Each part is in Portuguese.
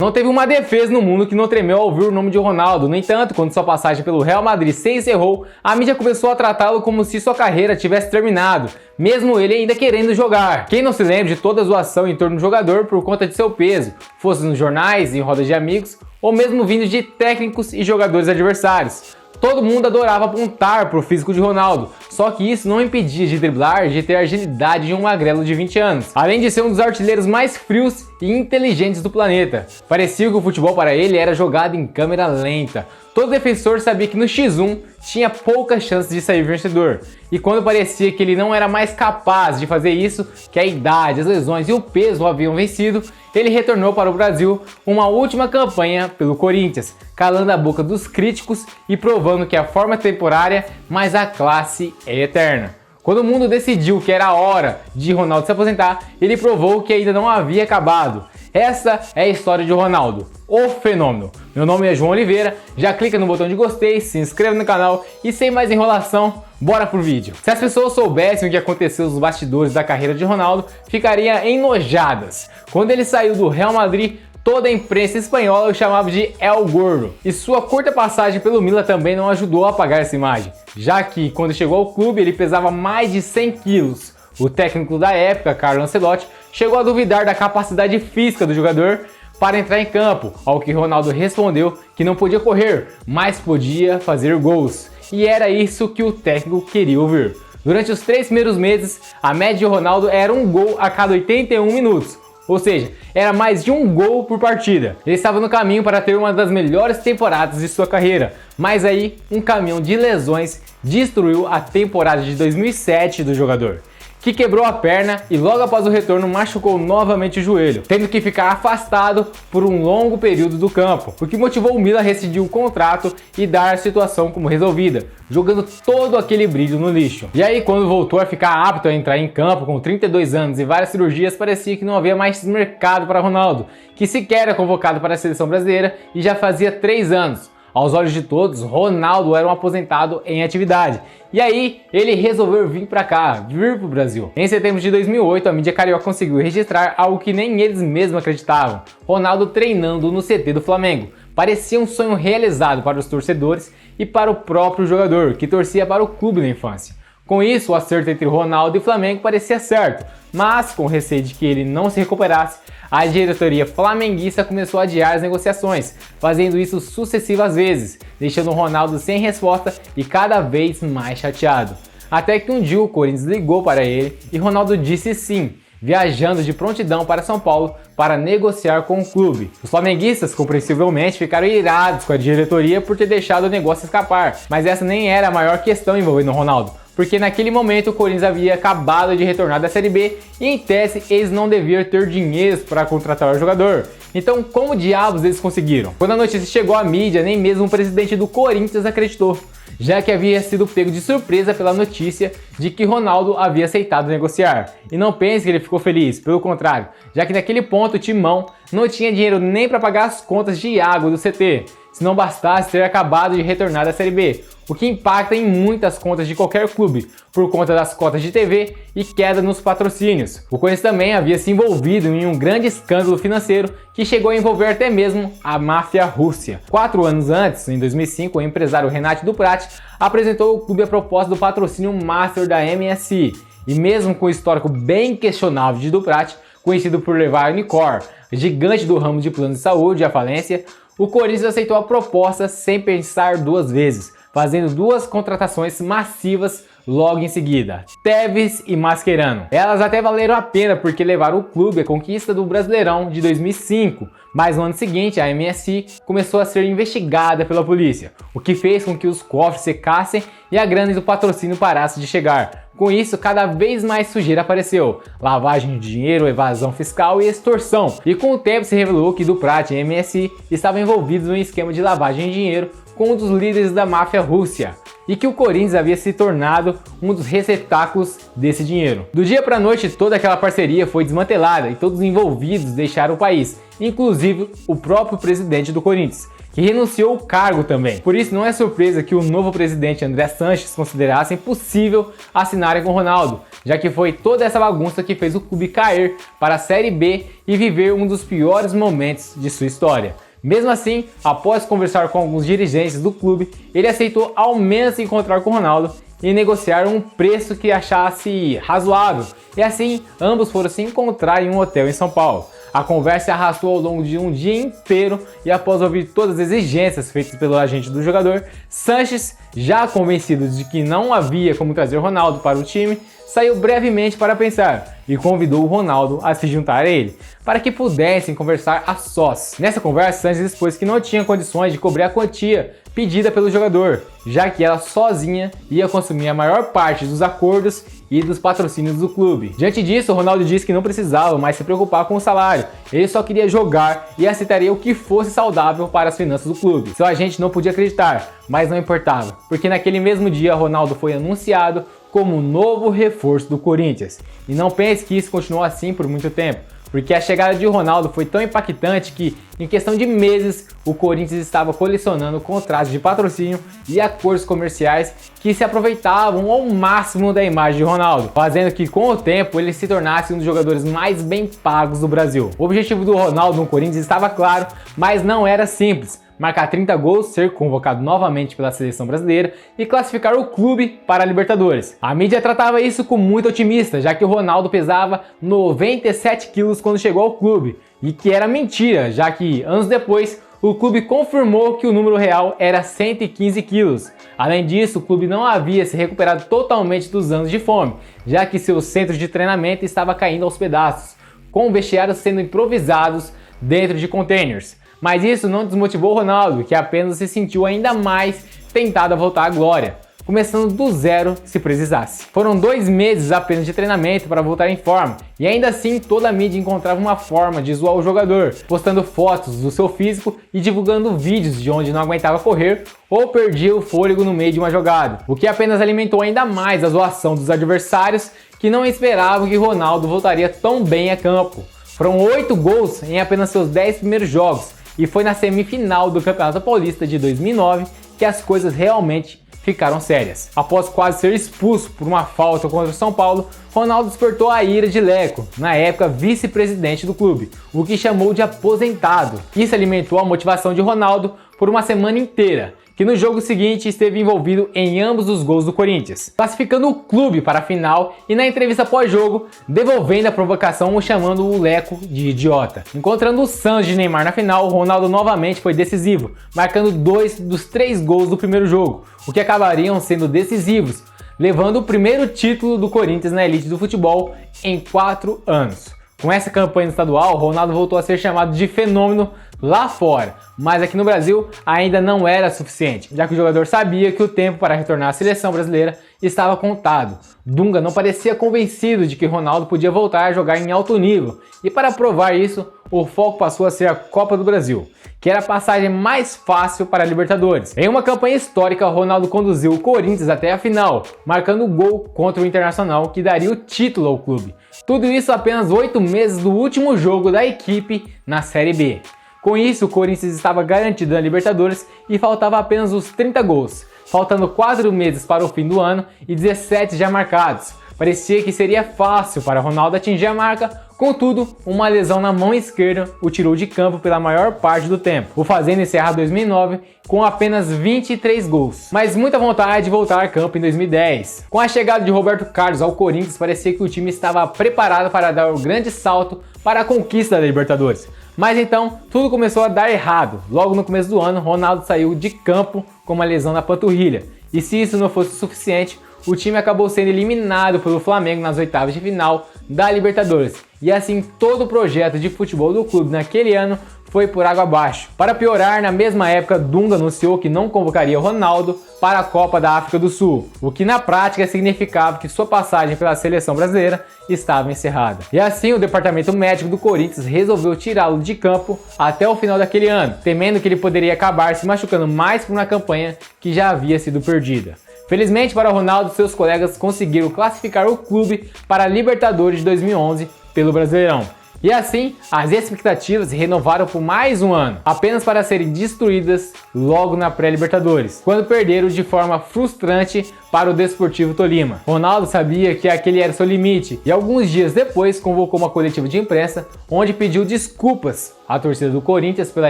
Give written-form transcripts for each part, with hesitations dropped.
Não teve uma defesa no mundo que não tremeu ao ouvir o nome de Ronaldo. No entanto, quando sua passagem pelo Real Madrid se encerrou, a mídia começou a tratá-lo como se sua carreira tivesse terminado, mesmo ele ainda querendo jogar. Quem não se lembra de toda a zoação em torno do jogador por conta de seu peso, fosse nos jornais, em rodas de amigos, ou mesmo vindo de técnicos e jogadores adversários. Todo mundo adorava apontar para o físico de Ronaldo, só que isso não impedia de driblar e de ter a agilidade de um magrelo de 20 anos, além de ser um dos artilheiros mais frios e inteligentes do planeta. Parecia que o futebol para ele era jogado em câmera lenta. Todo defensor sabia que no X1 tinha poucas chances de sair vencedor, e quando parecia que ele não era mais capaz de fazer isso, que a idade, as lesões e o peso o haviam vencido, ele retornou para o Brasil uma última campanha pelo Corinthians, calando a boca dos críticos e provando que a forma é temporária, mas a classe é eterna. Quando o mundo decidiu que era a hora de Ronaldo se aposentar, ele provou que ainda não havia acabado. Essa é a história de Ronaldo, o fenômeno. Meu nome é João Oliveira, já clica no botão de gostei, se inscreva no canal e sem mais enrolação, bora pro vídeo. Se as pessoas soubessem o que aconteceu nos bastidores da carreira de Ronaldo, ficariam enojadas. Quando ele saiu do Real Madrid, toda a imprensa espanhola o chamava de El Gordo, e sua curta passagem pelo Milan também não ajudou a apagar essa imagem, já que quando chegou ao clube ele pesava mais de 100 quilos. O técnico da época, Carlo Ancelotti, chegou a duvidar da capacidade física do jogador para entrar em campo, ao que Ronaldo respondeu que não podia correr, mas podia fazer gols. E era isso que o técnico queria ouvir. Durante os 3 primeiros meses, a média de Ronaldo era um gol a cada 81 minutos. Ou seja, era mais de um gol por partida. Ele estava no caminho para ter uma das melhores temporadas de sua carreira, mas aí um caminhão de lesões destruiu a temporada de 2007 do jogador, que quebrou a perna e logo após o retorno machucou novamente o joelho, tendo que ficar afastado por um longo período do campo, o que motivou o Milan a rescindir o contrato e dar a situação como resolvida, jogando todo aquele brilho no lixo. E aí, quando voltou a ficar apto a entrar em campo com 32 anos e várias cirurgias, parecia que não havia mais mercado para Ronaldo, que sequer era convocado para a seleção brasileira e já fazia 3 anos. Aos olhos de todos, Ronaldo era um aposentado em atividade. E aí, ele resolveu vir para cá, vir para o Brasil. Em setembro de 2008, a mídia carioca conseguiu registrar algo que nem eles mesmos acreditavam. Ronaldo treinando no CT do Flamengo. Parecia um sonho realizado para os torcedores e para o próprio jogador, que torcia para o clube na infância. Com isso, o acerto entre Ronaldo e Flamengo parecia certo, mas com receio de que ele não se recuperasse, a diretoria flamenguista começou a adiar as negociações, fazendo isso sucessivas vezes, deixando o Ronaldo sem resposta e cada vez mais chateado. Até que um dia o Corinthians ligou para ele e Ronaldo disse sim, viajando de prontidão para São Paulo para negociar com o clube. Os flamenguistas, compreensivelmente, ficaram irados com a diretoria por ter deixado o negócio escapar, mas essa nem era a maior questão envolvendo o Ronaldo, porque naquele momento o Corinthians havia acabado de retornar da Série B e em tese eles não deviam ter dinheiro para contratar o jogador. Então como diabos eles conseguiram? Quando a notícia chegou à mídia, nem mesmo o presidente do Corinthians acreditou, já que havia sido pego de surpresa pela notícia de que Ronaldo havia aceitado negociar. E não pense que ele ficou feliz, pelo contrário, já que naquele ponto o Timão não tinha dinheiro nem para pagar as contas de água do CT, se não bastasse ter acabado de retornar da Série B, o que impacta em muitas contas de qualquer clube, por conta das cotas de TV e queda nos patrocínios. O Corinthians também havia se envolvido em um grande escândalo financeiro que chegou a envolver até mesmo a máfia Rússia. 4 anos antes, em 2005, o empresário Renato Duprat apresentou ao clube a proposta do patrocínio Master da MSI, e mesmo com o histórico bem questionável de Duprat, conhecido por levar a Unicor, gigante do ramo de planos de saúde, à falência, o Corinthians aceitou a proposta sem pensar 2 vezes, fazendo 2 contratações massivas logo em seguida, Tevez e Mascherano. Elas até valeram a pena porque levaram o clube à conquista do Brasileirão de 2005, mas no ano seguinte a MSI começou a ser investigada pela polícia, o que fez com que os cofres secassem e a grana do patrocínio parasse de chegar. Com isso, cada vez mais sujeira apareceu, lavagem de dinheiro, evasão fiscal e extorsão. E com o tempo se revelou que Duprat e MSI estavam envolvidos em um esquema de lavagem de dinheiro com um dos líderes da máfia Rússia, e que o Corinthians havia se tornado um dos receptáculos desse dinheiro. Do dia para a noite, toda aquela parceria foi desmantelada e todos os envolvidos deixaram o país, inclusive o próprio presidente do Corinthians, que renunciou ao cargo também. Por isso não é surpresa que o novo presidente André Sanches considerasse impossível assinarem com Ronaldo, já que foi toda essa bagunça que fez o clube cair para a Série B e viver um dos piores momentos de sua história. Mesmo assim, após conversar com alguns dirigentes do clube, ele aceitou ao menos se encontrar com o Ronaldo e negociar um preço que achasse razoável, e assim ambos foram se encontrar em um hotel em São Paulo. A conversa se arrastou ao longo de um dia inteiro e após ouvir todas as exigências feitas pelo agente do jogador, Sanches, já convencido de que não havia como trazer Ronaldo para o time, saiu brevemente para pensar e convidou o Ronaldo a se juntar a ele, para que pudessem conversar a sós. Nessa conversa, Sanches expôs que não tinha condições de cobrir a quantia pedida pelo jogador, já que ela sozinha ia consumir a maior parte dos acordos e dos patrocínios do clube. Diante disso, o Ronaldo disse que não precisava mais se preocupar com o salário, ele só queria jogar e aceitaria o que fosse saudável para as finanças do clube. Seu agente não podia acreditar, mas não importava, porque naquele mesmo dia Ronaldo foi anunciado como o novo reforço do Corinthians. E não pense que isso continuou assim por muito tempo, porque a chegada de Ronaldo foi tão impactante que, em questão de meses, o Corinthians estava colecionando contratos de patrocínio e acordos comerciais que se aproveitavam ao máximo da imagem de Ronaldo, fazendo que, com o tempo, ele se tornasse um dos jogadores mais bem pagos do Brasil. O objetivo do Ronaldo no Corinthians estava claro, mas não era simples: marcar 30 gols, ser convocado novamente pela seleção brasileira e classificar o clube para a Libertadores. A mídia tratava isso com muito otimista, já que o Ronaldo pesava 97 quilos quando chegou ao clube, e que era mentira, já que anos depois o clube confirmou que o número real era 115 quilos. Além disso, o clube não havia se recuperado totalmente dos anos de fome, já que seu centro de treinamento estava caindo aos pedaços, com vestiários sendo improvisados dentro de containers. Mas isso não desmotivou o Ronaldo, que apenas se sentiu ainda mais tentado a voltar à glória, começando do zero se precisasse. Foram 2 meses apenas de treinamento para voltar em forma, e ainda assim toda a mídia encontrava uma forma de zoar o jogador, postando fotos do seu físico e divulgando vídeos de onde não aguentava correr ou perdia o fôlego no meio de uma jogada, o que apenas alimentou ainda mais a zoação dos adversários, que não esperavam que Ronaldo voltaria tão bem a campo. Foram 8 gols em apenas seus 10 primeiros jogos, e foi na semifinal do Campeonato Paulista de 2009 que as coisas realmente ficaram sérias. Após quase ser expulso por uma falta contra o São Paulo, Ronaldo despertou a ira de Leco, na época vice-presidente do clube, o que chamou de aposentado. Isso alimentou a motivação de Ronaldo por uma semana inteira, que no jogo seguinte esteve envolvido em ambos os gols do Corinthians, classificando o clube para a final e na entrevista pós-jogo, devolvendo a provocação chamando o Leco de idiota. Encontrando o Santos de Neymar na final, Ronaldo novamente foi decisivo, marcando 2 dos 3 gols do primeiro jogo, o que acabariam sendo decisivos, levando o primeiro título do Corinthians na elite do futebol em 4 anos. Com essa campanha no estadual, Ronaldo voltou a ser chamado de fenômeno lá fora, mas aqui no Brasil ainda não era suficiente, já que o jogador sabia que o tempo para retornar à seleção brasileira estava contado. Dunga não parecia convencido de que Ronaldo podia voltar a jogar em alto nível, e para provar isso, o foco passou a ser a Copa do Brasil, que era a passagem mais fácil para a Libertadores. Em uma campanha histórica, Ronaldo conduziu o Corinthians até a final, marcando o gol contra o Internacional que daria o título ao clube. Tudo isso apenas 8 meses do último jogo da equipe na Série B. Com isso, o Corinthians estava garantido na Libertadores e faltava apenas os 30 gols, faltando 4 meses para o fim do ano e 17 já marcados. Parecia que seria fácil para Ronaldo atingir a marca, contudo, uma lesão na mão esquerda o tirou de campo pela maior parte do tempo, o fazendo encerrar 2009 com apenas 23 gols, mas muita vontade de voltar a campo em 2010. Com a chegada de Roberto Carlos ao Corinthians, parecia que o time estava preparado para dar o grande salto para a conquista da Libertadores. Mas então, tudo começou a dar errado. Logo no começo do ano, Ronaldo saiu de campo com uma lesão na panturrilha. E se isso não fosse suficiente, o time acabou sendo eliminado pelo Flamengo nas oitavas de final da Libertadores. E assim, todo o projeto de futebol do clube naquele ano foi por água abaixo. Para piorar, na mesma época, Dunga anunciou que não convocaria Ronaldo para a Copa da África do Sul, o que na prática significava que sua passagem pela seleção brasileira estava encerrada. E assim, o departamento médico do Corinthians resolveu tirá-lo de campo até o final daquele ano, temendo que ele poderia acabar se machucando mais por uma campanha que já havia sido perdida. Felizmente para Ronaldo, seus colegas conseguiram classificar o clube para a Libertadores de 2011 pelo Brasileirão. E assim, as expectativas se renovaram por mais um ano, apenas para serem destruídas logo na pré-Libertadores, quando perderam de forma frustrante para o Desportivo Tolima. Ronaldo sabia que aquele era seu limite e alguns dias depois convocou uma coletiva de imprensa onde pediu desculpas à torcida do Corinthians pela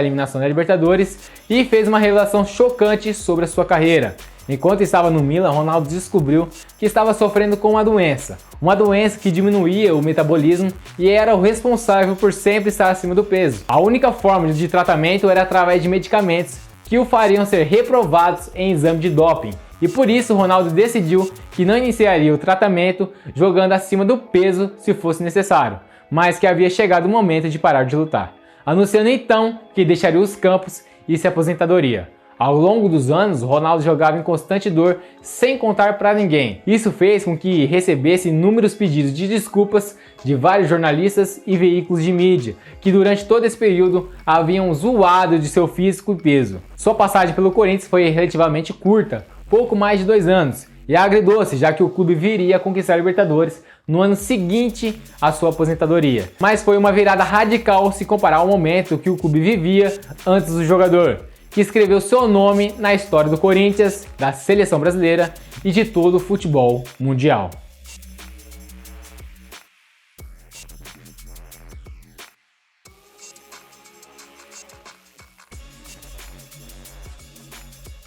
eliminação da Libertadores e fez uma revelação chocante sobre a sua carreira. Enquanto estava no Milan, Ronaldo descobriu que estava sofrendo com uma doença que diminuía o metabolismo e era o responsável por sempre estar acima do peso. A única forma de tratamento era através de medicamentos que o fariam ser reprovados em exame de doping. E por isso Ronaldo decidiu que não iniciaria o tratamento jogando acima do peso se fosse necessário, mas que havia chegado o momento de parar de lutar, anunciando então que deixaria os campos e se aposentadoria. Ao longo dos anos, Ronaldo jogava em constante dor sem contar para ninguém. Isso fez com que recebesse inúmeros pedidos de desculpas de vários jornalistas e veículos de mídia, que durante todo esse período haviam zoado de seu físico e peso. Sua passagem pelo Corinthians foi relativamente curta, pouco mais de 2 anos, e agridoce, já que o clube viria a conquistar a Libertadores no ano seguinte à sua aposentadoria. Mas foi uma virada radical se comparar ao momento que o clube vivia antes do jogador, que escreveu seu nome na história do Corinthians, da seleção brasileira e de todo o futebol mundial.